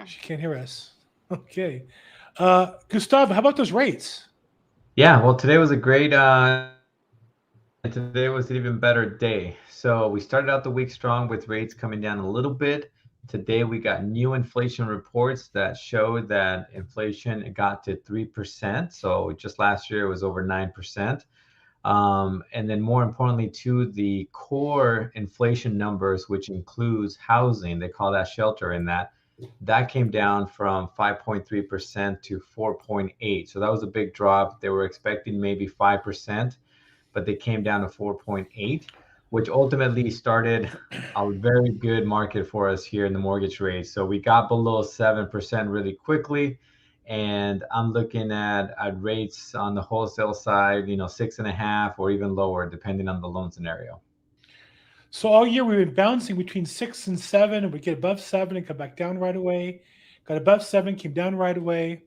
She can't hear us. Okay. Gustavo, how about those rates? Yeah, well, today was a great and today was an even better day. So we started out the week strong with rates coming down a little bit. Today we got new inflation reports that showed that inflation got to 3%. So just last year it was over 9%. And then more importantly, to the core inflation numbers, which includes housing, they call that shelter in that, that came down from 5.3% to 4.8. So that was a big drop. They were expecting maybe 5%, but they came down to 4.8, which ultimately started a very good market for us here in the mortgage rate. So we got below 7% really quickly. And I'm looking at rates on the wholesale side, 6.5 or even lower, depending on the loan scenario. So all year we've been bouncing between 6 and 7, and we get above 7 and come back down right away. Got above 7, came down right away.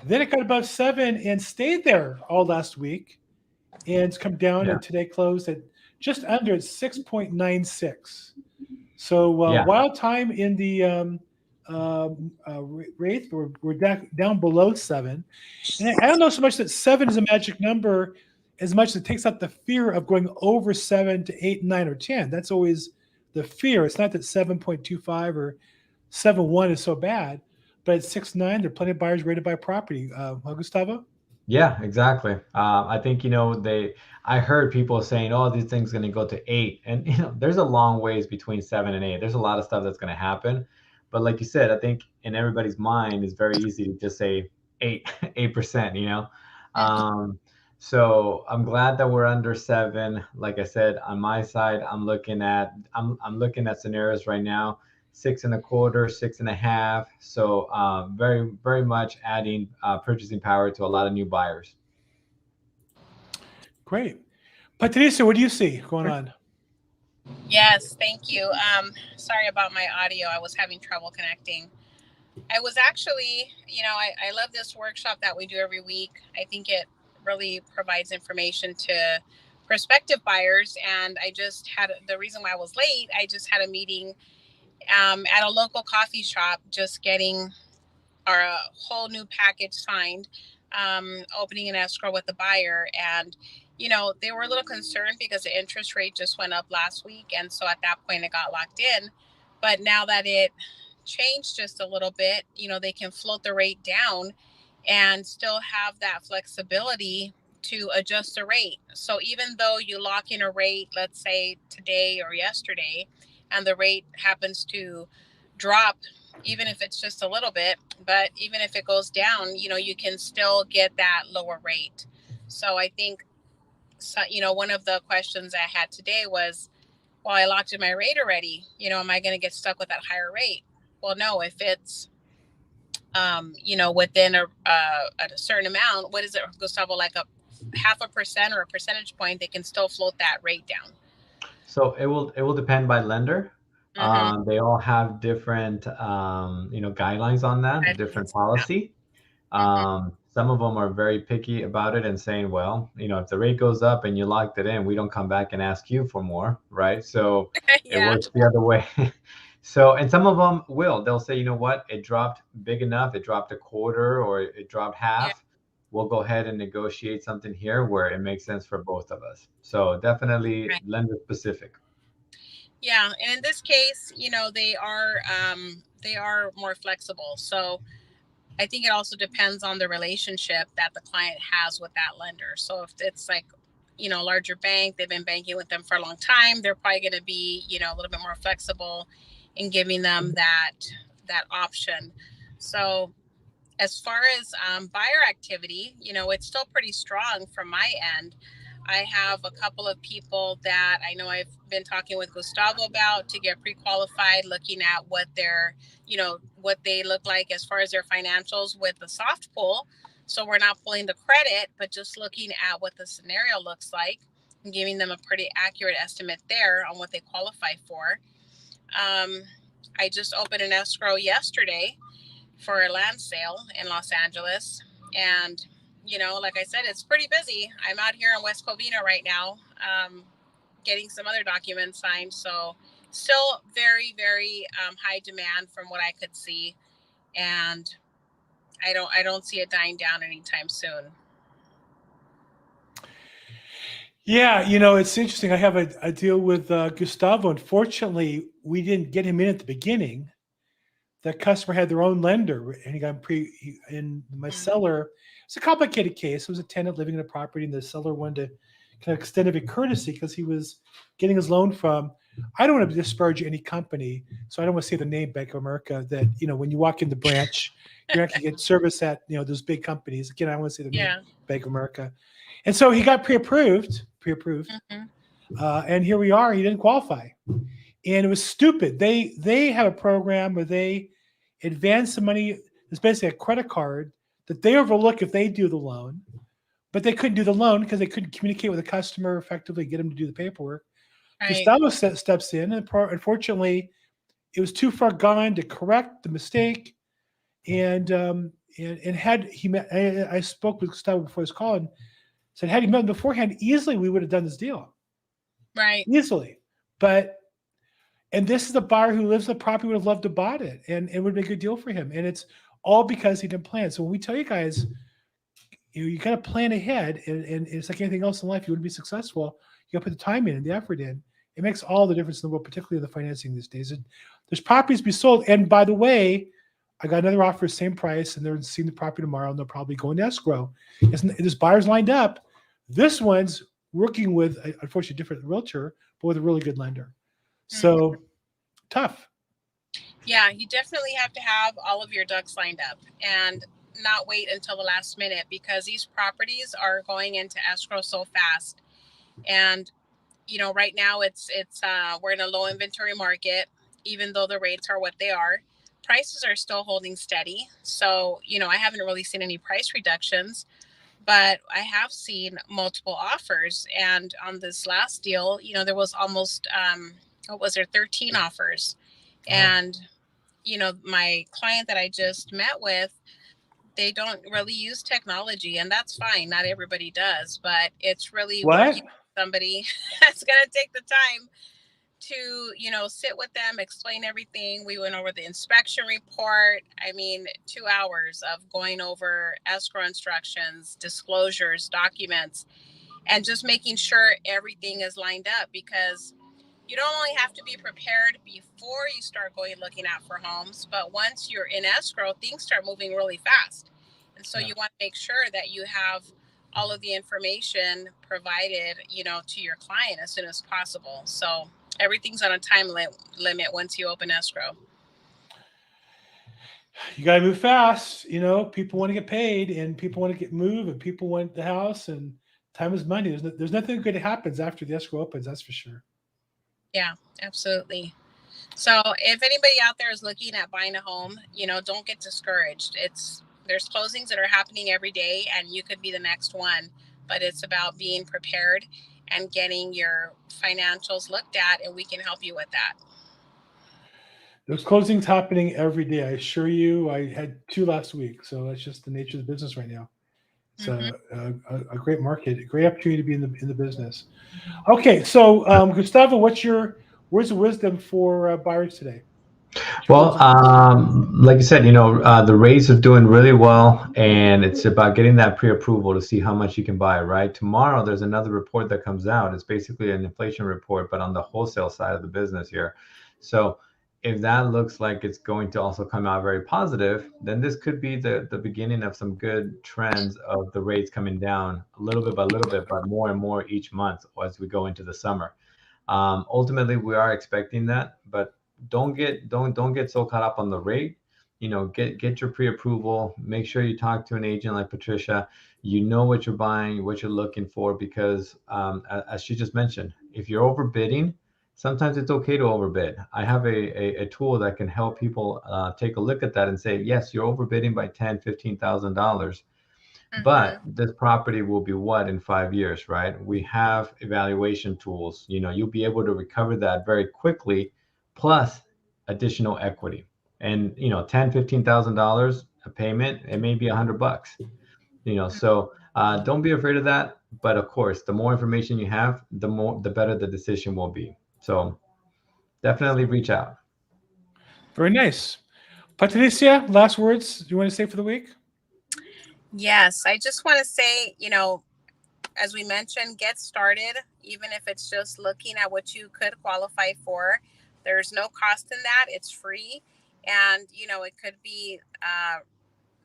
Then it got above 7 and stayed there all last week. And it's come down, Yeah. and today closed at just under at 6.96. So Yeah. wild time in the rate, we're down below 7. And I don't know so much that 7 is a magic number as much as it takes out the fear of going over 7 to 8, 9, or 10. That's always the fear. It's not that 7.25 or 7.1 is so bad, but at 6.9, there are plenty of buyers ready to buy property. Gustavo? Yeah, exactly. I think, I heard people saying, oh, this thing's going to go to 8. And, there's a long ways between 7 and 8. There's a lot of stuff that's going to happen. But like you said, I think in everybody's mind, it's very easy to just say 8, 8%. Um, so I'm glad that we're under 7. Like I said, on my side, I'm looking at scenarios right now, 6.25, 6.5. So very, very much adding purchasing power to a lot of new buyers. Great. Patricia, what do you see going on? Yes, thank you. Sorry about my audio. I was having trouble connecting. I was actually, I love this workshop that we do every week. I think it really provides information to prospective buyers. And I just had the reason why I was late. I just had a meeting at a local coffee shop, just getting our whole new package signed, opening an escrow with the buyer. And, they were a little concerned because the interest rate just went up last week. And so at that point, it got locked in. But now that it changed just a little bit, they can float the rate down and still have that flexibility to adjust the rate. So even though you lock in a rate, let's say today or yesterday, and the rate happens to drop, even if it's just a little bit, but even if it goes down, you can still get that lower rate. So I think, so, one of the questions I had today was, well, I locked in my rate already. Am I going to get stuck with that higher rate? Well, no, if it's, within a certain amount, what is it, Gustavo, like a 0.5% or a percentage point, they can still float that rate down. So it will depend by lender. Mm-hmm. They all have different guidelines on that, different Yeah. policy. Mm-hmm. Some of them are very picky about it and saying, well, if the rate goes up and you locked it in, we don't come back and ask you for more, right? So it Yeah. works the other way. So, and some of them will, they'll say, you know what, it dropped big enough, it dropped a quarter or it dropped Yeah. half. We'll go ahead and negotiate something here where it makes sense for both of us. So definitely Right. lender specific. Yeah. And in this case, they are more flexible. So I think it also depends on the relationship that the client has with that lender. So if it's like, a larger bank, they've been banking with them for a long time, they're probably going to be, a little bit more flexible in giving them that option. So as far as buyer activity, it's still pretty strong from my end. I have a couple of people that I know I've been talking with Gustavo about to get pre-qualified, looking at what they look like as far as their financials with the soft pull. So we're not pulling the credit, but just looking at what the scenario looks like and giving them a pretty accurate estimate there on what they qualify for. Um, I just opened an escrow yesterday for a land sale in Los Angeles. And, like I said, it's pretty busy. I'm out here in West Covina right now, getting some other documents signed. So still very, very high demand from what I could see. and I don't see it dying down anytime soon. Yeah, it's interesting. I have a deal with Gustavo. Unfortunately, we didn't get him in at the beginning. The customer had their own lender, and and my seller. It's a complicated case. It was a tenant living in a property, and the seller wanted to kind of extend a bit courtesy because he was getting his loan from. I don't want to disparage any company, so I don't want to say the name Bank of America. That when you walk in the branch, you're not going to get service at those big companies. Again, I don't want to say the name Bank of America, and so he got pre-approved, and here we are. He didn't qualify, and it was stupid. They have a program where they advance the money. It's basically a credit card that they overlook if they do the loan, but they couldn't do the loan because they couldn't communicate with the customer effectively, get them to do the paperwork. Right. Gustavo steps in, and unfortunately, it was too far gone to correct the mistake. And had he met, I spoke with Gustavo before this call and said, had he met him beforehand, easily we would have done this deal. Right. Easily. And this is a buyer who lives in the property, would have loved to bought it, and it would be a good deal for him. And it's all because he didn't plan. So when we tell you guys, you got to plan ahead, and it's like anything else in life. You wouldn't be successful. You got to put the time in and the effort in. It makes all the difference in the world, particularly the financing these days. And there's properties to be sold. And by the way, I got another offer, same price, and they're seeing the property tomorrow, and they'll probably go into escrow. This buyer's lined up. This one's working with, unfortunately, a different realtor, but with a really good lender. So tough. Yeah, you definitely have to have all of your ducks lined up and not wait until the last minute, because these properties are going into escrow so fast. And right now it's we're in a low inventory market. Even though the rates are what they are, prices are still holding steady. So I haven't really seen any price reductions, but I have seen multiple offers. And on this last deal, there was almost 13 offers. And my client that I just met with, they don't really use technology, and that's fine. Not everybody does, but it's really working with somebody that's going to take the time to, sit with them, explain everything. We went over the inspection report. 2 hours of going over escrow instructions, disclosures, documents, and just making sure everything is lined up, because you don't only have to be prepared before you start looking out for homes, but once you're in escrow, things start moving really fast. And so you want to make sure that you have all of the information provided, to your client as soon as possible. So everything's on a time limit once you open escrow. You got to move fast. People want to get paid, and people want to get moved, and people want the house, and time is money. There's nothing good that happens after the escrow opens. That's for sure. Yeah, absolutely. So if anybody out there is looking at buying a home, don't get discouraged. There's closings that are happening every day, and you could be the next one, but it's about being prepared and getting your financials looked at, and we can help you with that. There's closings happening every day. I assure you. I had 2 last week, so that's just the nature of the business right now. It's a great market, a great opportunity to be in the business. Okay, so Gustavo, what's your words of wisdom for buyers today? Well, like you said, the rates are doing really well, and it's about getting that pre-approval to see how much you can buy, right? Tomorrow, there's another report that comes out. It's basically an inflation report, but on the wholesale side of the business here. So if that looks like it's going to also come out very positive, then this could be the beginning of some good trends of the rates coming down a little bit by little bit, but more and more each month as we go into the summer. Ultimately, we are expecting that, but don't get so caught up on the rate. Get your pre-approval. Make sure you talk to an agent like Patricia. What you're buying, what you're looking for, because as she just mentioned, if you're overbidding, sometimes it's okay to overbid. I have a tool that can help people take a look at that and say, yes, you're overbidding by $10,000-$15,000. But this property will be what in 5 years, right? We have evaluation tools. You'll be able to recover that very quickly, plus additional equity. And $10,000-$15,000 a payment, it may be $100. So don't be afraid of that. But of course, the more information you have, the better the decision will be. So definitely reach out. Very nice. Patricia, last words you want to say for the week? Yes, I just want to say, as we mentioned, get started, even if it's just looking at what you could qualify for. There's no cost in that. It's free. And, it could be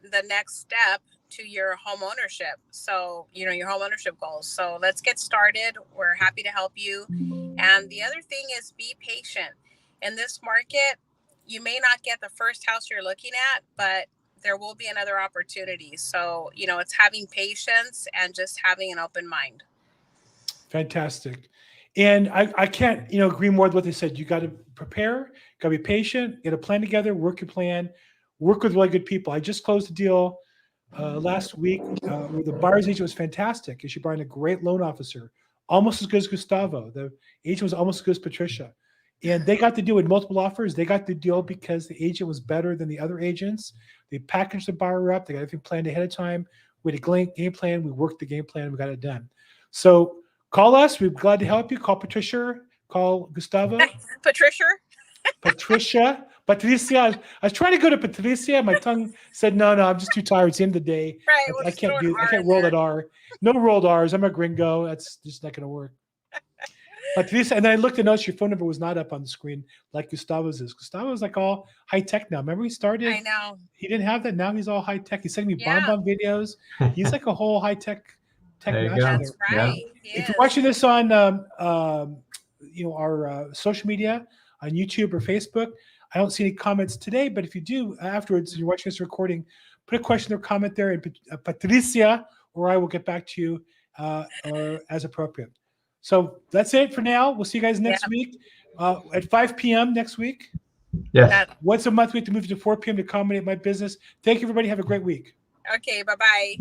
the next step to your home ownership. So, your home ownership goals. So let's get started. We're happy to help you. And the other thing is be patient. In this market, you may not get the first house you're looking at, but there will be another opportunity. So, it's having patience and just having an open mind. Fantastic. And I can't, agree more with what they said. You got to prepare, got to be patient, get a plan together, work your plan, work with really good people. I just closed a deal last week where the buyer's agent was fantastic. And she brought in a great loan officer, almost as good as Gustavo. The agent was almost as good as Patricia. And they got the deal with multiple offers. They got the deal because the agent was better than the other agents. They packaged the buyer up. They got everything planned ahead of time. We had a game plan. We worked the game plan. We got it done. So call us. We're glad to help you. Call Patricia. Call Gustavo. Patricia. Patricia. I was trying to go to Patricia. My tongue said, no, I'm just too tired. It's the end of the day. Right. I can't roll that R. No rolled R's. I'm a gringo. That's just not going to work. Patricia, and then I looked and noticed your phone number was not up on the screen like Gustavo's is. Gustavo's like all high tech now. Remember he started? I know. He didn't have that. Now he's all high tech. He's sending me bonbon videos. He's like a whole high tech master. That's right. Yeah. If you're watching this on our social media on YouTube or Facebook, I don't see any comments today, but if you do afterwards, you're watching this recording, put a question or comment there, and Patricia or I will get back to you or as appropriate. So that's it for now. We'll see you guys next week at 5 p.m. next week. Yes. Once a month, we have to move to 4 p.m. to accommodate my business. Thank you, everybody. Have a great week. Okay. Bye-bye.